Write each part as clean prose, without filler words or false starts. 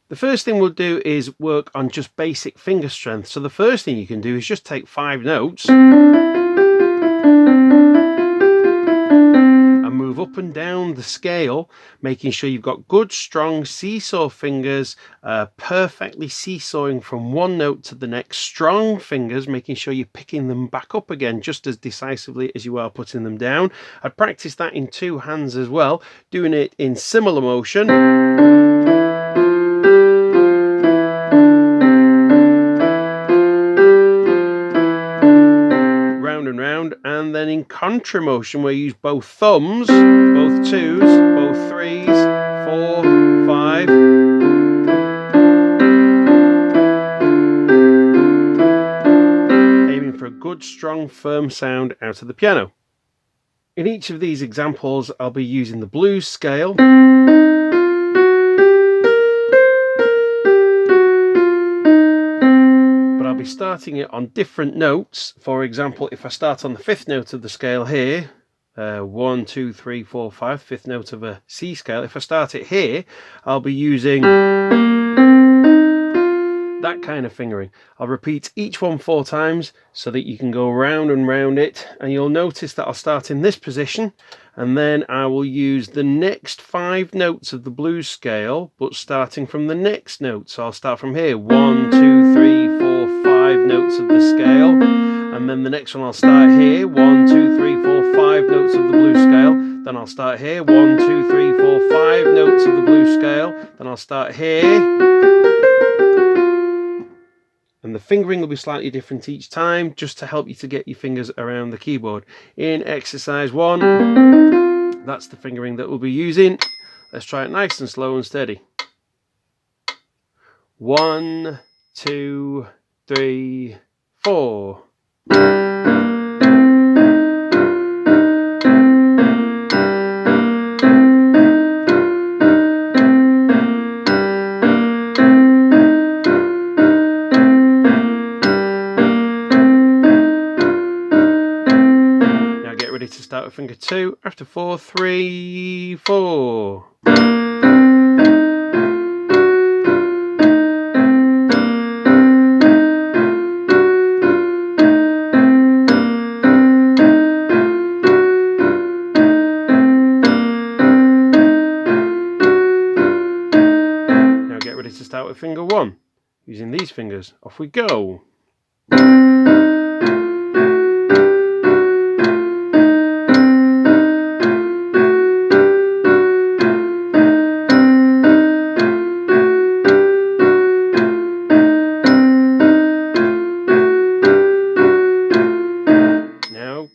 The first thing we'll do is work on just basic finger strength. So the first thing you can do is just take 5 notes and move up and down the scale, making sure you've got good, strong seesaw fingers, perfectly seesawing from one note to the next. Strong fingers, making sure you're picking them back up again just as decisively as you are putting them down. I'd practice that in 2 hands as well, doing it in similar motion. And then in contra motion, we use both thumbs, both 2s, both 3s, 4, 5. Aiming for a good, strong, firm sound out of the piano. In each of these examples, I'll be using the blues scale. I'll be starting it on different notes. For example, if I start on the 5th note of the scale here, 1, 2, 3, 4, 5, 5th note of a C scale. If I start it here, I'll be using that kind of fingering. I'll repeat each one 4 times so that you can go round and round it, and you'll notice that I'll start in this position and then I will use the next 5 notes of the blues scale, but starting from the next note. So I'll start from here, 1, 2, 3, 4, 5 notes of the scale, and then the next one I'll start here, 1, 2, 3, 4, 5 notes of the blues scale. Then I'll start here, 1, 2, 3, 4, 5 notes of the blues scale. Then I'll start here. And the fingering will be slightly different each time, just to help you to get your fingers around the keyboard. In exercise 1, that's the fingering that we'll be using. Let's try it nice and slow and steady. 1, 2, 3, 4. To start with finger 2 after 4, 3, 4. Now get ready to start with finger 1 using these fingers. Off we go.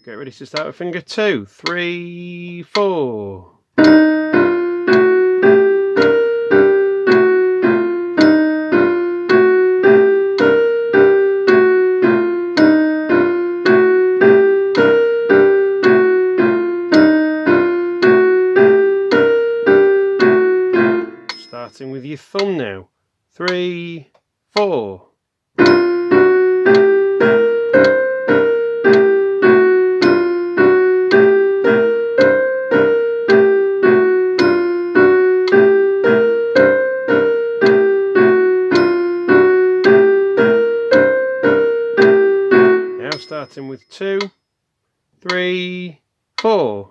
Get ready to start with finger 2, 3, 4. Starting with your thumb now, 3, 4. Starting with 2, 3, 4.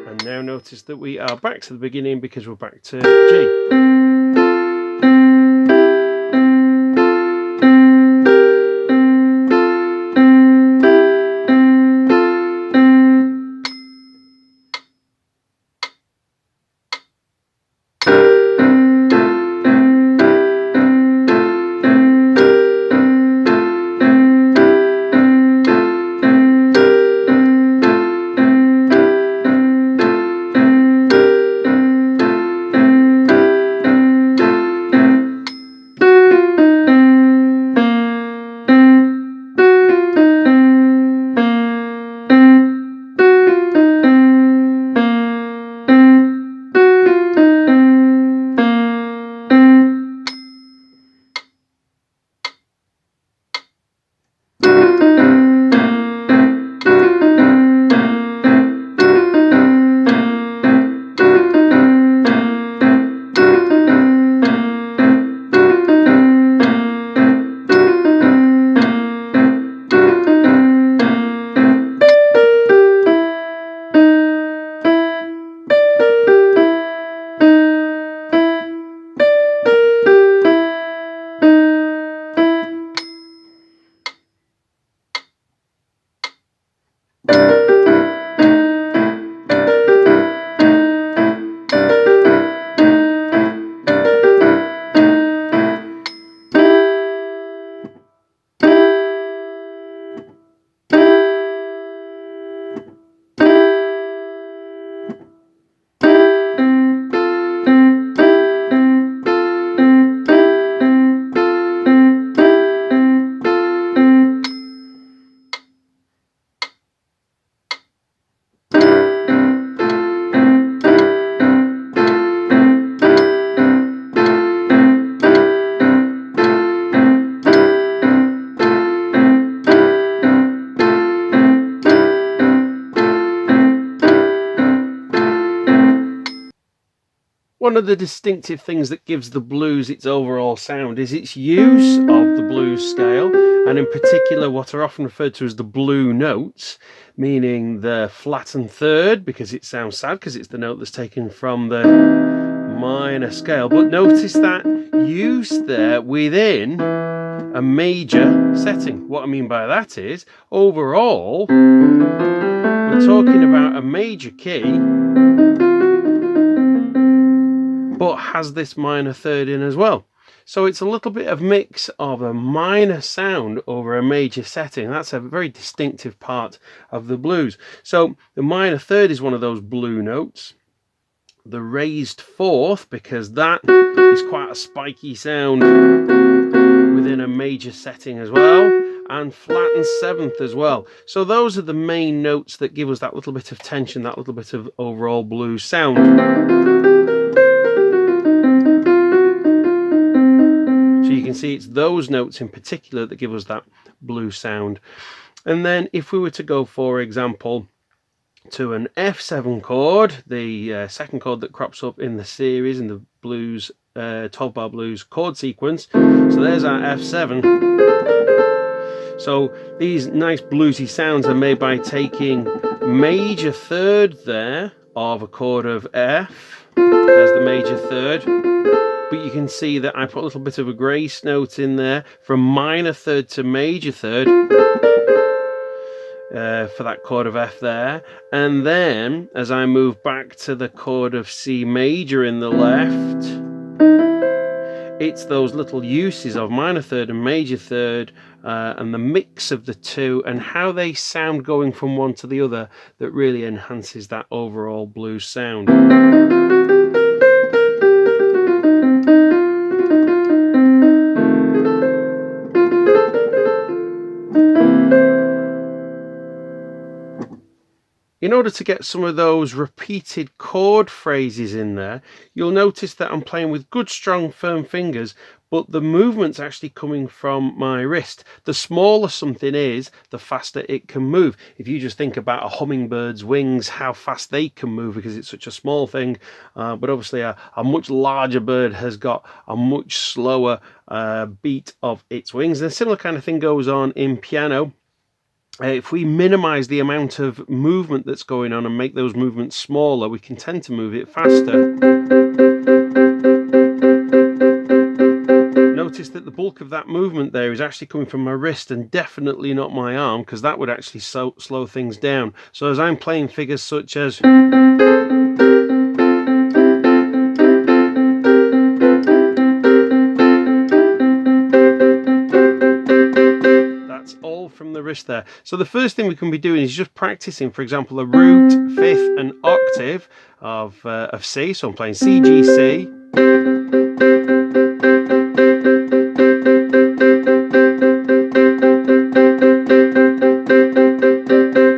And now notice that we are back to the beginning because we're back to G. one of the distinctive things that gives the blues its overall sound is its use of the blues scale, and in particular what are often referred to as the blue notes, meaning the flattened third, because it sounds sad because it's the note that's taken from the minor scale. But notice that use there within a major setting. What I mean by that is, overall, we're talking about a major key, but has this minor third in as well. So it's a little bit of mix of a minor sound over a major setting. That's a very distinctive part of the blues. So the minor third is one of those blue notes. The raised fourth, because that is quite a spiky sound within a major setting as well, and flattened seventh as well. So those are the main notes that give us that little bit of tension, that little bit of overall blues sound. So you can see it's those notes in particular that give us that blues sound. And then if we were to go, for example, to an F7 chord, the second chord that crops up in the series, in the blues, 12-bar blues chord sequence. So there's our F7. So these nice bluesy sounds are made by taking major third there of a chord of F. There's the major third. But you can see that I put a little bit of a grace note in there from minor third to major third for that chord of F there. And then as I move back to the chord of C major in the left, it's those little uses of minor third and major third and the mix of the two and how they sound going from one to the other that really enhances that overall blues sound. In order to get some of those repeated chord phrases in there, you'll notice that I'm playing with good, strong, firm fingers, but the movement's actually coming from my wrist. The smaller something is, the faster it can move. If you just think about a hummingbird's wings, how fast they can move because it's such a small thing, but obviously a much larger bird has got a much slower beat of its wings. And a similar kind of thing goes on in piano. If we minimize the amount of movement that's going on and make those movements smaller, we can tend to move it faster. Notice that the bulk of that movement there is actually coming from my wrist and definitely not my arm, because that would actually slow things down. So as I'm playing figures such as from the wrist there. So the first thing we can be doing is just practicing, for example, a root, fifth and octave of C. So I'm playing C, G, C.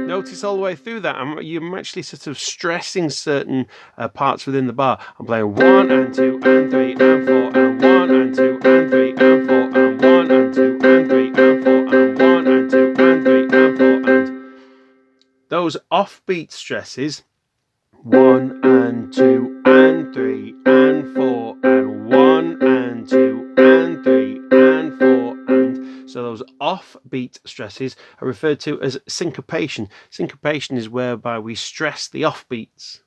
Notice all the way through that I'm actually sort of stressing certain parts within the bar. I'm playing 1 and 2 and 3 and 4 and 1 and 2 and 3 and 4 and 1 and 2 and 3 and 4 and 1 and 2 and 3 and 4 and those offbeat stresses, 1 and 2 and 3 and 4 and 1 and 2 and 3 and 4 and so those offbeat stresses are referred to as syncopation. Syncopation is whereby we stress the offbeats.